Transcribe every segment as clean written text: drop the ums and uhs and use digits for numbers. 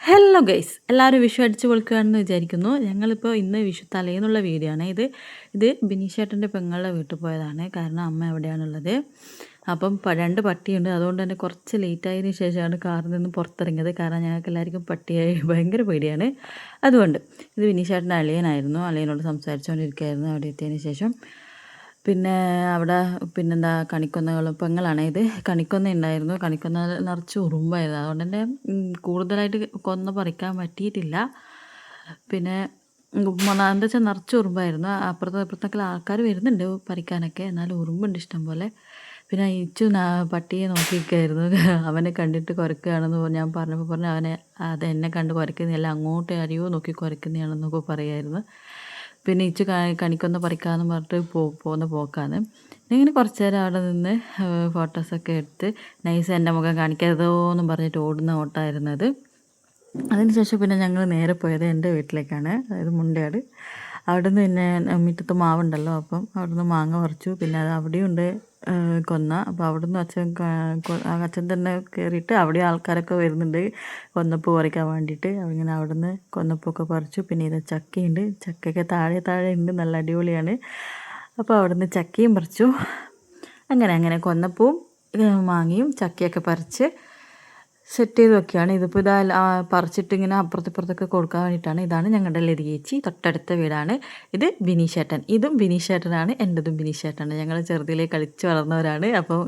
Hello guys, എല്ലാവരും വിഷു അടിച്ചു പൊളിക്കുകയാണെന്ന് വിചാരിക്കുന്നു. ഞങ്ങളിപ്പോൾ ഇന്ന് വിഷു തലേന്നുള്ള വീഡിയോ ആണ് ഇത് ബിനീഷേട്ടൻ്റെ പെങ്ങളുടെ വീട്ടിൽ പോയതാണ്. കാരണം അമ്മ എവിടെയാണുള്ളത്. അപ്പം രണ്ട് പട്ടിയുണ്ട്. അതുകൊണ്ട് തന്നെ കുറച്ച് ലേറ്റായതിനു ശേഷമാണ് കാറിൽ നിന്ന് പുറത്തിറങ്ങിയത്. കാരണം ഞങ്ങൾക്ക് എല്ലാവർക്കും പട്ടിയായി ഭയങ്കര പേടിയാണ്. അതുകൊണ്ട് ഇത് ബിനീഷേട്ടൻ്റെ അളിയനായിരുന്നു. അളിയനോട് സംസാരിച്ചുകൊണ്ടിരിക്കുകയായിരുന്നു. അവിടെ എത്തിയതിന് ശേഷം പിന്നെ അവിടെ പിന്നെന്താ കണിക്കൊന്നകളും പെങ്ങളാണ്. ഇത് കണിക്കൊന്ന ഉണ്ടായിരുന്നു. കണിക്കൊന്ന നിറച്ച് ഉറുമ്പായിരുന്നു. അതുകൊണ്ട് തന്നെ കൂടുതലായിട്ട് കൊന്ന പറിക്കാൻ പറ്റിയിട്ടില്ല. പിന്നെ എന്താ വെച്ചാൽ നിറച്ച് ഉറുമ്പായിരുന്നു. അപ്പുറത്തൊക്കെ ആൾക്കാർ വരുന്നുണ്ട് പറിക്കാനൊക്കെ, എന്നാലും ഉറുമ്പുണ്ട് ഇഷ്ടം പോലെ. പിന്നെ ഇച്ചു പട്ടിയെ നോക്കിയിരിക്കുകയായിരുന്നു. അവനെ കണ്ടിട്ട് കുരക്കുകയാണെന്ന് ഞാൻ പറഞ്ഞപ്പോൾ പറഞ്ഞു അവനെ അത് എന്നെ കണ്ട് കുരക്കുന്നതല്ല, അങ്ങോട്ട് ആരെയോ നോക്കി കുരക്കുന്നതാണെന്നൊക്കെ പറയായിരുന്നു. പിന്നെ ഇച്ചു കണിക്കൊന്ന പറിക്കാമെന്ന് പറഞ്ഞിട്ട് പോകുന്ന പോക്കാണ്. ഇങ്ങനെ കുറച്ച് നേരം അവിടെ നിന്ന് ഫോട്ടോസൊക്കെ എടുത്ത് നൈസ് എൻ്റെ മുഖം കാണിക്കരുതോ എന്നും പറഞ്ഞിട്ട് ഓടുന്ന ഓട്ടമായിരുന്നത്. അതിനുശേഷം പിന്നെ ഞങ്ങൾ നേരെ പോയത് എൻ്റെ വീട്ടിലേക്കാണ്, അതായത് മുണ്ടയാട്. അവിടെ നിന്ന് പിന്നെ മുറ്റത്ത് മാവുണ്ടല്ലോ, അപ്പം അവിടെ നിന്ന് മാങ്ങ പറിച്ചു. പിന്നെ അത് അവിടെയുണ്ട് കൊന്ന. അപ്പോൾ അവിടെ നിന്ന് അച്ഛൻ തന്നെ കയറിയിട്ട് അവിടെ ആൾക്കാരൊക്കെ വരുന്നുണ്ട് കൊന്നപ്പൂ പറിക്കാൻ വേണ്ടിയിട്ട്. അങ്ങനെ അവിടെ നിന്ന് കൊന്നപ്പൂക്കെ പറിച്ചു. പിന്നെ ഇത് ചക്കയുണ്ട്, ചക്കയൊക്കെ താഴെ ഉണ്ട്, നല്ല അടിപൊളിയാണ്. അപ്പോൾ അവിടെ നിന്ന് ചക്കയും പറിച്ചു. അങ്ങനെ കൊന്നപ്പൂവും മാങ്ങയും ചക്കയൊക്കെ പറിച്ച് സെറ്റ് ചെയ്ത് വെക്കുകയാണ്. ഇതിപ്പോൾ ഇതാ പറിച്ചിട്ട് ഇങ്ങനെ അപ്പുറത്തൊക്കെ കൊടുക്കാൻ വേണ്ടിയിട്ടാണ്. ഇതാണ് ഞങ്ങളുടെ ലതി ചേച്ചി, തൊട്ടടുത്ത വീടാണ്. ഇത് ബിനീഷേട്ടൻ, ഇതും ബിനീഷേട്ടനാണ്, എൻ്റെതും ബിനീഷേട്ടനാണ്. ഞങ്ങൾ ചെറുതിലേ കളിച്ച് വളർന്നവരാണ്. അപ്പോൾ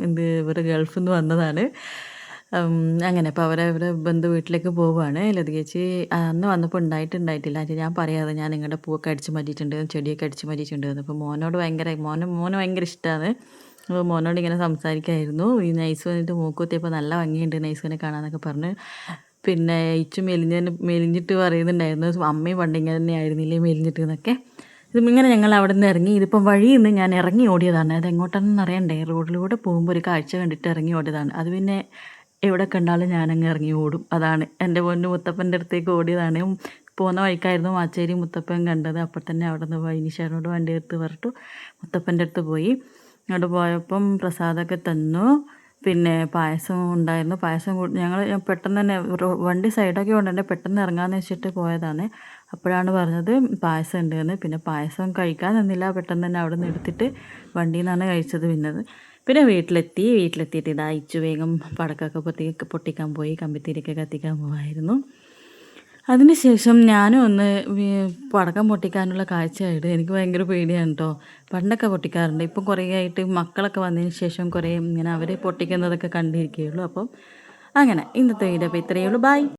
ഇവർ ഗൾഫിൽ നിന്ന് വന്നതാണ്. അങ്ങനെ അപ്പോൾ അവരെ ബന്ധു വീട്ടിലേക്ക് പോവുകയാണ്. ലതി ചേച്ചി അന്ന് വന്നപ്പോൾ ഉണ്ടായിട്ടില്ല. ഞാൻ പറയാതെ ഞാൻ നിങ്ങളുടെ പൂവൊക്കെ അടിച്ച് മാറ്റിയിട്ടുണ്ട്, ചെടിയൊക്കെ അടിച്ച് മാറ്റിയിട്ടുണ്ട്. അപ്പോൾ മോന് ഭയങ്കര ഇഷ്ടമാണ്. അപ്പോൾ മോനോട് ഇങ്ങനെ സംസാരിക്കായിരുന്നു. ഈ നൈസ് വന്നിട്ട് മൂക്കുത്തിയപ്പോൾ നല്ല ഭംഗിയുണ്ട് നൈസിനെ കാണാനൊക്കെ പറഞ്ഞ്. പിന്നെ ഇച്ചു മെലിഞ്ഞിട്ട് പറയുന്നുണ്ടായിരുന്നു, അമ്മയും പണ്ട് ഇങ്ങനെ തന്നെ ആയിരുന്നില്ലേ മെലിഞ്ഞിട്ട് എന്നൊക്കെ. ഇങ്ങനെ ഞങ്ങൾ അവിടെ നിന്ന് ഇറങ്ങി. ഇതിപ്പം വഴിയിൽ നിന്ന് ഞാൻ ഇറങ്ങി ഓടിയതാണ്. അത് എങ്ങോട്ടാണെന്ന് അറിയണ്ടേ, റോഡിലൂടെ പോകുമ്പോൾ ഒരു കാഴ്ച കണ്ടിട്ട് ഇറങ്ങി ഓടിയതാണ്. അത് പിന്നെ എവിടെ കണ്ടാലും ഞാനങ്ങ് ഇറങ്ങി ഓടും. അതാണ് എൻ്റെ പൊന്നു മുത്തപ്പൻ്റെ അടുത്തേക്ക് ഓടിയതാണ്. പോകുന്ന വഴിക്കായിരുന്നു മാച്ചേരി മുത്തപ്പൻ കണ്ടത്. അപ്പോൾ തന്നെ അവിടെ നിന്ന് വൈനീഷാരോട് വണ്ടി എടുത്ത് പറഞ്ഞിട്ട് മുത്തപ്പൻ്റെ അടുത്ത് പോയി. അവിടെ പോയപ്പം പ്രസാദമൊക്കെ തന്നു. പിന്നെ പായസം ഉണ്ടായിരുന്നു. ഞങ്ങൾ പെട്ടെന്ന് തന്നെ വണ്ടി സൈഡൊക്കെ കൊണ്ടുതന്നെ പെട്ടെന്ന് ഇറങ്ങാമെന്ന് വെച്ചിട്ട് പോയതാണ്. അപ്പോഴാണ് പറഞ്ഞത് പായസം ഉണ്ടെന്ന്. പിന്നെ പായസം കഴിക്കാൻ നിന്നില്ല, പെട്ടെന്ന് തന്നെ അവിടെ നിന്ന് എടുത്തിട്ട് വണ്ടിയിൽ നിന്നാണ് കഴിച്ചത്. പിന്നെ വീട്ടിലെത്തിയിട്ട് ഇതാ ഇച്ചു വേഗം പടക്കമൊക്കെ പൊട്ടിക്കാൻ പോയി, കമ്പിത്തിരിയൊക്കെ കത്തിക്കാൻ പോകായിരുന്നു. അതിനുശേഷം ഞാനും ഒന്ന് പടക്കം പൊട്ടിക്കാനുള്ള കാഴ്ചയായിട്ട് എനിക്ക് ഭയങ്കര പേടിയാണ് കേട്ടോ. പണ്ടൊക്കെ പൊട്ടിക്കാറുണ്ട്, ഇപ്പം കുറേ ആയിട്ട് മക്കളൊക്കെ വന്നതിന് ശേഷം കുറേ ഇങ്ങനെ അവർ പൊട്ടിക്കുന്നതൊക്കെ കണ്ടിരിക്കുകയുള്ളൂ. അപ്പം അങ്ങനെ ഇന്നത്തെ വീഡിയോ അപ്പോൾ ഇത്രയേ ഉള്ളൂ. ബൈ.